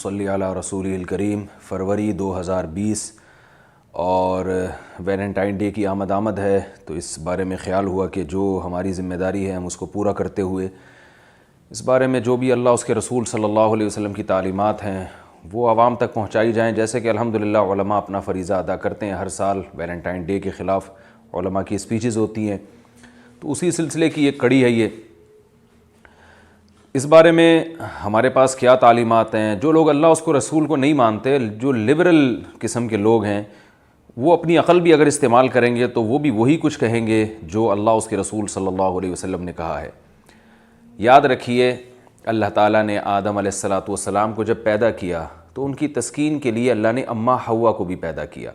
صلی علی رسول الکریم فروری 2020 اور ویلنٹائن ڈے کی آمد ہے، تو اس بارے میں خیال ہوا کہ جو ہماری ذمہ داری ہے ہم اس کو پورا کرتے ہوئے اس بارے میں جو بھی اللہ اس کے رسول صلی اللہ علیہ وسلم کی تعلیمات ہیں وہ عوام تک پہنچائی جائیں، جیسے کہ الحمدللہ علماء اپنا فریضہ ادا کرتے ہیں۔ ہر سال ویلنٹائن ڈے کے خلاف علماء کی اسپیچز ہوتی ہیں، تو اسی سلسلے کی ایک کڑی ہے یہ۔ اس بارے میں ہمارے پاس کیا تعلیمات ہیں؟ جو لوگ اللہ اس کو رسول کو نہیں مانتے، جو لبرل قسم کے لوگ ہیں، وہ اپنی عقل بھی اگر استعمال کریں گے تو وہ بھی وہی کچھ کہیں گے جو اللہ اس کے رسول صلی اللہ علیہ وسلم نے کہا ہے۔ یاد رکھیے، اللہ تعالیٰ نے آدم علیہ السلام کو جب پیدا کیا تو ان کی تسکین کے لیے اللہ نے اماں حوا کو بھی پیدا کیا،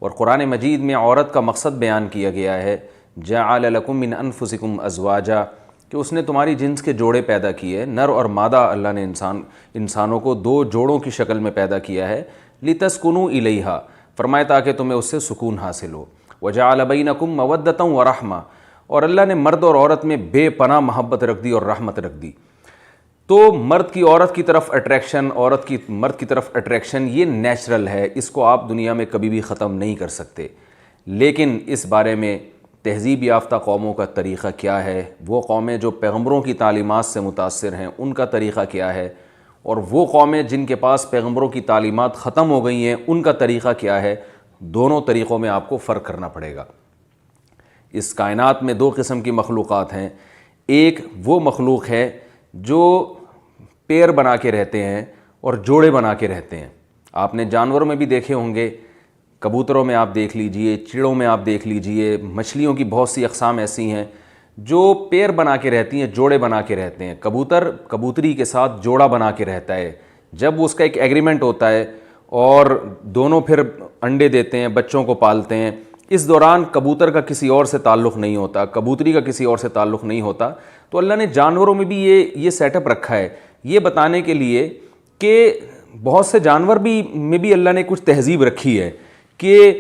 اور قرآن مجید میں عورت کا مقصد بیان کیا گیا ہے، جعل لکم من انفسکم ازواجا، کہ اس نے تمہاری جنس کے جوڑے پیدا کیے، نر اور مادہ اللہ نے انسانوں کو دو جوڑوں کی شکل میں پیدا کیا ہے، لتسکنوا الیہا، فرمایا تاکہ تمہیں اس سے سکون حاصل ہو، وجعل بینکم مودۃ ورحمہ، اور اللہ نے مرد اور عورت میں بے پناہ محبت رکھ دی اور رحمت رکھ دی۔ تو مرد کی عورت کی طرف اٹریکشن، عورت کی مرد کی طرف اٹریکشن، یہ نیچرل ہے، اس کو آپ دنیا میں کبھی بھی ختم نہیں کر سکتے۔ لیکن اس بارے میں تہذیب یافتہ قوموں کا طریقہ کیا ہے، وہ قومیں جو پیغمبروں کی تعلیمات سے متاثر ہیں ان کا طریقہ کیا ہے، اور وہ قومیں جن کے پاس پیغمبروں کی تعلیمات ختم ہو گئی ہیں ان کا طریقہ کیا ہے، دونوں طریقوں میں آپ کو فرق کرنا پڑے گا۔ اس کائنات میں دو قسم کی مخلوقات ہیں، ایک وہ مخلوق ہے جو پیر بنا کے رہتے ہیں اور جوڑے بنا کے رہتے ہیں۔ آپ نے جانوروں میں بھی دیکھے ہوں گے، کبوتروں میں آپ دیکھ لیجئے، چڑوں میں آپ دیکھ لیجئے، مچھلیوں کی بہت سی اقسام ایسی ہیں جو پیر بنا کے رہتی ہیں، جوڑے بنا کے رہتے ہیں۔ کبوتر کبوتری کے ساتھ جوڑا بنا کے رہتا ہے، جب اس کا ایک ایگریمنٹ ہوتا ہے اور دونوں پھر انڈے دیتے ہیں، بچوں کو پالتے ہیں، اس دوران کبوتر کا کسی اور سے تعلق نہیں ہوتا، کبوتری کا کسی اور سے تعلق نہیں ہوتا۔ تو اللہ نے جانوروں میں بھی یہ سیٹ اپ رکھا ہے، یہ بتانے کے لیے کہ بہت سے جانور میں بھی اللہ نے کچھ تہذیب رکھی ہے کہ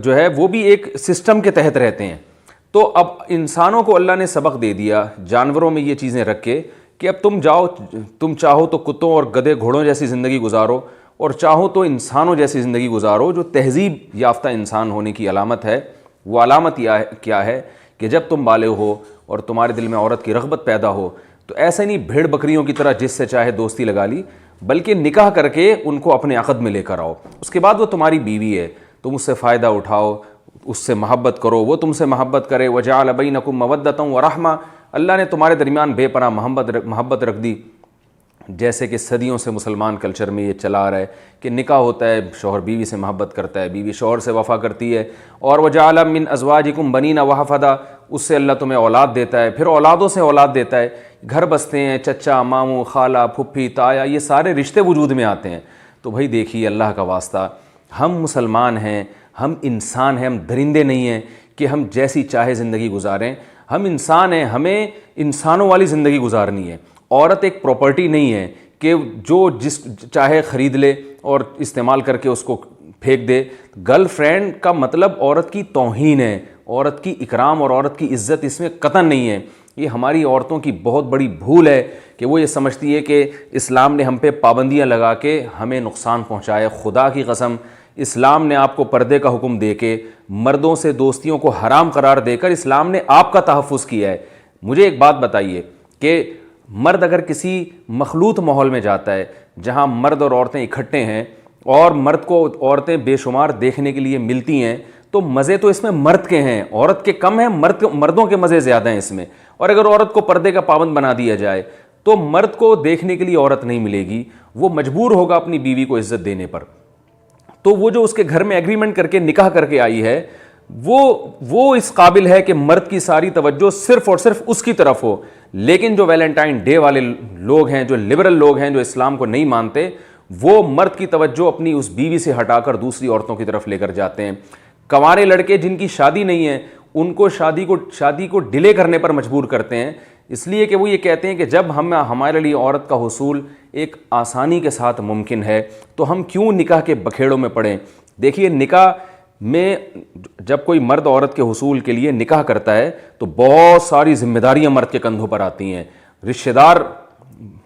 جو ہے وہ بھی ایک سسٹم کے تحت رہتے ہیں۔ تو اب انسانوں کو اللہ نے سبق دے دیا جانوروں میں یہ چیزیں رکھ کے کہ اب تم چاہو تو کتوں اور گدھے گھوڑوں جیسی زندگی گزارو، اور چاہو تو انسانوں جیسی زندگی گزارو۔ جو تہذیب یافتہ انسان ہونے کی علامت ہے، وہ علامت کیا ہے کہ جب تم بالغ ہو اور تمہارے دل میں عورت کی رغبت پیدا ہو تو ایسے نہیں بھیڑ بکریوں کی طرح جس سے چاہے دوستی لگا لی، بلکہ نکاح کر کے ان کو اپنے عقد میں لے کر آؤ۔ اس کے بعد وہ تمہاری بیوی ہے، تم اس سے فائدہ اٹھاؤ، اس سے محبت کرو، وہ تم سے محبت کرے۔ وجعل بینکم مودۃ ورحمہ، اللہ نے تمہارے درمیان بے پناہ محبت رکھ دی۔ جیسے کہ صدیوں سے مسلمان کلچر میں یہ چلا آ رہا ہے کہ نکاح ہوتا ہے، شوہر بیوی سے محبت کرتا ہے، بیوی شوہر سے وفا کرتی ہے، اور وجعل من ازواجکم بنین وحفدا، اس سے اللہ تمہیں اولاد دیتا ہے، پھر اولادوں سے اولاد دیتا ہے، گھر بستے ہیں، چچا، ماموں، خالہ، پھپھی، تایا، یہ سارے رشتے وجود میں آتے ہیں۔ تو بھائی دیکھیے، اللہ کا واسطہ، ہم مسلمان ہیں، ہم انسان ہیں، ہم درندے نہیں ہیں کہ ہم جیسی چاہے زندگی گزاریں۔ ہم انسان ہیں، ہمیں انسانوں والی زندگی گزارنی ہے۔ عورت ایک پراپرٹی نہیں ہے کہ جو جس چاہے خرید لے اور استعمال کر کے اس کو پھینک دے۔ گرل فرینڈ کا مطلب عورت کی توہین ہے، عورت کی اکرام اور عورت کی عزت اس میں قطعاً نہیں ہے۔ یہ ہماری عورتوں کی بہت بڑی بھول ہے کہ وہ یہ سمجھتی ہے کہ اسلام نے ہم پہ پابندیاں لگا کے ہمیں نقصان پہنچایا۔ خدا کی قسم، اسلام نے آپ کو پردے کا حکم دے کے، مردوں سے دوستیوں کو حرام قرار دے کر اسلام نے آپ کا تحفظ کیا ہے۔ مجھے ایک بات بتائیے کہ مرد اگر کسی مخلوط ماحول میں جاتا ہے جہاں مرد اور عورتیں اکٹھے ہیں اور مرد کو عورتیں بے شمار دیکھنے کے لیے ملتی ہیں، تو مزے تو اس میں مرد کے ہیں، عورت کے کم ہیں، مردوں کے مزے زیادہ ہیں اس میں۔ اور اگر عورت کو پردے کا پابند بنا دیا جائے تو مرد کو دیکھنے کے لیے عورت نہیں ملے گی، وہ مجبور ہوگا اپنی بیوی کو عزت دینے پر۔ تو وہ جو اس کے گھر میں ایگریمنٹ کر کے نکاح کر کے آئی ہے، وہ اس قابل ہے کہ مرد کی ساری توجہ صرف اور صرف اس کی طرف ہو۔ لیکن جو ویلنٹائن ڈے والے لوگ ہیں، جو لبرل لوگ ہیں، جو اسلام کو نہیں مانتے، وہ مرد کی توجہ اپنی اس بیوی سے ہٹا کر دوسری عورتوں کی طرف لے کر جاتے ہیں۔ کنوارے لڑکے جن کی شادی نہیں ہے ان کو شادی کو ڈیلے کرنے پر مجبور کرتے ہیں، اس لیے کہ وہ یہ کہتے ہیں کہ جب ہمارے لیے عورت کا حصول ایک آسانی کے ساتھ ممکن ہے تو ہم کیوں نکاح کے بکھیڑوں میں پڑیں۔ دیکھیے، نکاح میں جب کوئی مرد عورت کے حصول کے لیے نکاح کرتا ہے تو بہت ساری ذمہ داریاں مرد کے کندھوں پر آتی ہیں۔ رشتہ دار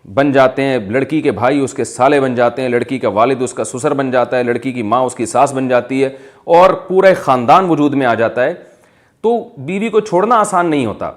بن جاتے ہیں، لڑکی کے بھائی اس کے سالے بن جاتے ہیں، لڑکی کا والد اس کا سسر بن جاتا ہے، لڑکی کی ماں اس کی ساس بن جاتی ہے، اور پورا ایک خاندان وجود میں آ جاتا ہے، تو بیوی کو چھوڑنا آسان نہیں ہوتا،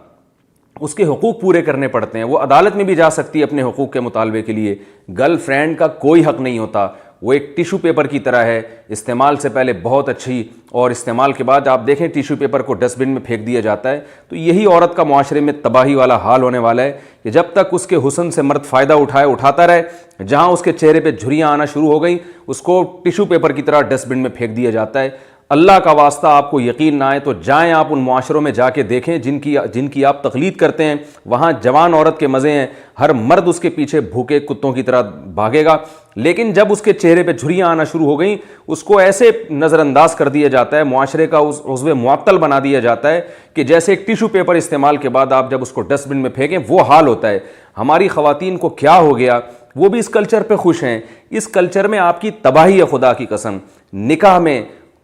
اس کے حقوق پورے کرنے پڑتے ہیں، وہ عدالت میں بھی جا سکتی ہے اپنے حقوق کے مطالبے کے لیے۔ گرل فرینڈ کا کوئی حق نہیں ہوتا، وہ ایک ٹیشو پیپر کی طرح ہے، استعمال سے پہلے بہت اچھی، اور استعمال کے بعد آپ دیکھیں ٹیشو پیپر کو ڈسٹ بن میں پھینک دیا جاتا ہے۔ تو یہی عورت کا معاشرے میں تباہی والا حال ہونے والا ہے کہ جب تک اس کے حسن سے مرد فائدہ اٹھاتا رہے، جہاں اس کے چہرے پہ جھریاں آنا شروع ہو گئیں اس کو ٹیشو پیپر کی طرح ڈسٹ بن میں پھینک دیا جاتا ہے۔ اللہ کا واسطہ آپ کو یقین نہ آئے تو جائیں آپ ان معاشروں میں جا کے دیکھیں جن کی آپ تقلید کرتے ہیں، وہاں جوان عورت کے مزے ہیں، ہر مرد اس کے پیچھے بھوکے کتوں کی طرح بھاگے گا، لیکن جب اس کے چہرے پہ جھریاں آنا شروع ہو گئیں اس کو ایسے نظر انداز کر دیا جاتا ہے، معاشرے کا عضو معطل بنا دیا جاتا ہے کہ جیسے ایک ٹیشو پیپر استعمال کے بعد آپ جب اس کو ڈسٹ بن میں پھینکیں وہ حال ہوتا ہے۔ ہماری خواتین کو کیا ہو گیا، وہ بھی اس کلچر پہ خوش ہیں، اس کلچر میں آپ کی تباہی ہے، خدا کی قسم۔ نکاح میں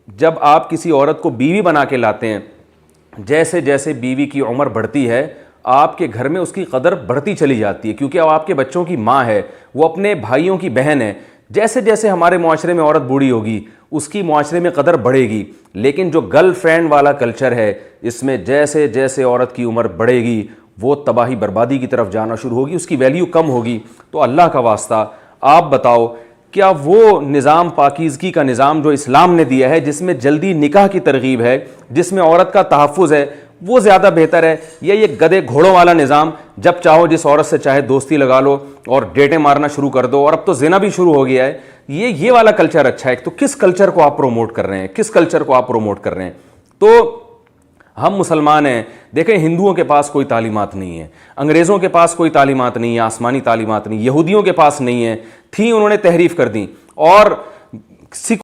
جب آپ کسی عورت کو بیوی بنا کے لاتے ہیں، جیسے جیسے بیوی کی عمر بڑھتی ہے آپ کے گھر میں اس کی قدر بڑھتی چلی جاتی ہے، کیونکہ اب آپ کے بچوں کی ماں ہے، وہ اپنے بھائیوں کی بہن ہے۔ جیسے جیسے ہمارے معاشرے میں عورت بوڑھی ہوگی اس کی معاشرے میں قدر بڑھے گی، لیکن جو گرل فرینڈ والا کلچر ہے اس میں جیسے جیسے عورت کی عمر بڑھے گی وہ تباہی بربادی کی طرف جانا شروع ہوگی، اس کی ویلیو کم ہوگی۔ تو اللہ کا واسطہ آپ بتاؤ، کیا وہ نظام پاکیزگی کا نظام جو اسلام نے دیا ہے، جس میں جلدی نکاح کی ترغیب ہے، جس میں عورت کا تحفظ ہے، وہ زیادہ بہتر ہے، یا یہ گدھے گھوڑوں والا نظام جب چاہو جس عورت سے چاہے دوستی لگا لو اور ڈیٹیں مارنا شروع کر دو، اور اب تو زنا بھی شروع ہو گیا ہے، یہ والا کلچر اچھا ہے؟ تو کس کلچر کو آپ پروموٹ کر رہے ہیں، کس کلچر کو آپ پروموٹ کر رہے ہیں؟ تو ہم مسلمان ہیں، دیکھیں ہندوؤں کے پاس کوئی تعلیمات نہیں ہے، انگریزوں کے پاس کوئی تعلیمات نہیں ہے، آسمانی تعلیمات نہیں، یہودیوں کے پاس نہیں ہے، تھیں انہوں نے تحریف کر دیں، اور سکھ